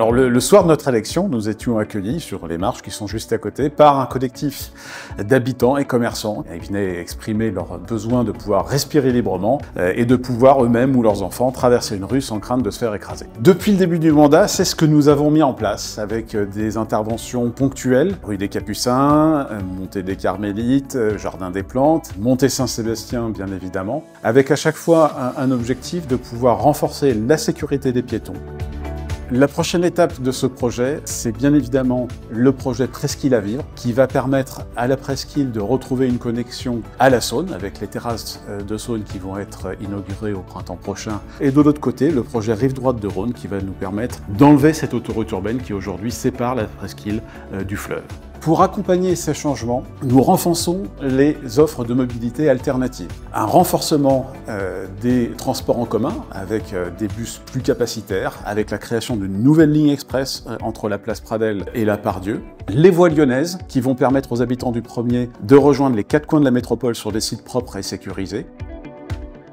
Alors le soir de notre élection, nous étions accueillis sur les marches qui sont juste à côté par un collectif d'habitants et commerçants. Ils venaient exprimer leur besoin de pouvoir respirer librement et de pouvoir eux-mêmes ou leurs enfants traverser une rue sans crainte de se faire écraser. Depuis le début du mandat, c'est ce que nous avons mis en place avec des interventions ponctuelles, rue des Capucins, montée des Carmélites, jardin des Plantes, montée Saint-Sébastien bien évidemment, avec à chaque fois un objectif de pouvoir renforcer la sécurité des piétons. La prochaine étape de ce projet, c'est bien évidemment le projet Presqu'île à vivre, qui va permettre à la Presqu'île de retrouver une connexion à la Saône, avec les terrasses de Saône qui vont être inaugurées au printemps prochain. Et de l'autre côté, le projet Rive droite de Rhône, qui va nous permettre d'enlever cette autoroute urbaine qui aujourd'hui sépare la Presqu'île du fleuve. Pour accompagner ces changements, nous renforçons les offres de mobilité alternatives. Un renforcement des transports en commun avec des bus plus capacitaires, avec la création d'une nouvelle ligne express entre la place Pradelle et la Part-Dieu. Les voies lyonnaises qui vont permettre aux habitants du premier de rejoindre les 4 coins de la métropole sur des sites propres et sécurisés.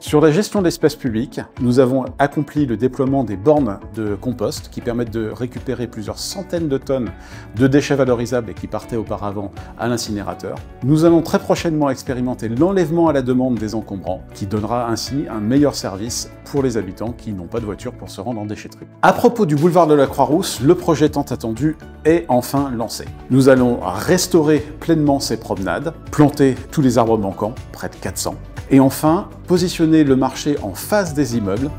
Sur la gestion de l'espace public, nous avons accompli le déploiement des bornes de compost qui permettent de récupérer plusieurs centaines de tonnes de déchets valorisables et qui partaient auparavant à l'incinérateur. Nous allons très prochainement expérimenter l'enlèvement à la demande des encombrants qui donnera ainsi un meilleur service pour les habitants qui n'ont pas de voiture pour se rendre en déchetterie. À propos du boulevard de la Croix-Rousse, le projet tant attendu est enfin lancé. Nous allons restaurer pleinement ces promenades, planter tous les arbres manquants, près de 400, et enfin, positionner le marché en face des immeubles.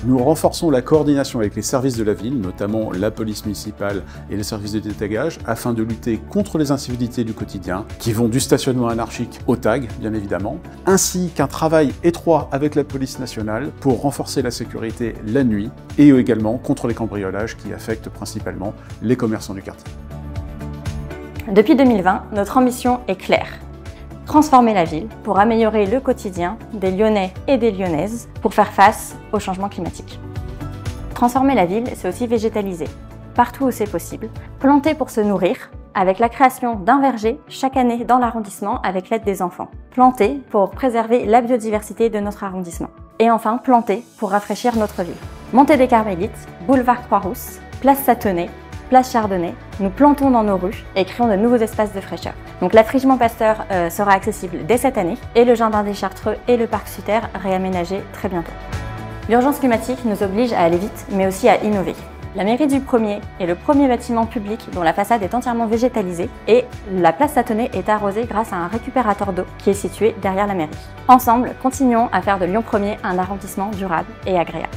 Nous renforçons la coordination avec les services de la ville, notamment la police municipale et les services de détagage, afin de lutter contre les incivilités du quotidien, qui vont du stationnement anarchique au tag, bien évidemment, ainsi qu'un travail étroit avec la police nationale pour renforcer la sécurité la nuit, et également contre les cambriolages qui affectent principalement les commerçants du quartier. Depuis 2020, notre ambition est claire. Transformer la ville pour améliorer le quotidien des Lyonnais et des Lyonnaises pour faire face au changement climatique. Transformer la ville, c'est aussi végétaliser, partout où c'est possible, planter pour se nourrir, avec la création d'un verger chaque année dans l'arrondissement avec l'aide des enfants. Planter pour préserver la biodiversité de notre arrondissement. Et enfin, planter pour rafraîchir notre ville. Montée des Carmélites, boulevard Croix-Rousse, place Satonnet, place Chardonnay, nous plantons dans nos rues et créons de nouveaux espaces de fraîcheur. Donc l'affrichement Pasteur sera accessible dès cette année et le jardin des Chartreux et le parc Sutter réaménagés très bientôt. L'urgence climatique nous oblige à aller vite mais aussi à innover. La mairie du premier est le premier bâtiment public dont la façade est entièrement végétalisée et la place Satonnet est arrosée grâce à un récupérateur d'eau qui est situé derrière la mairie. Ensemble, continuons à faire de Lyon 1er un arrondissement durable et agréable.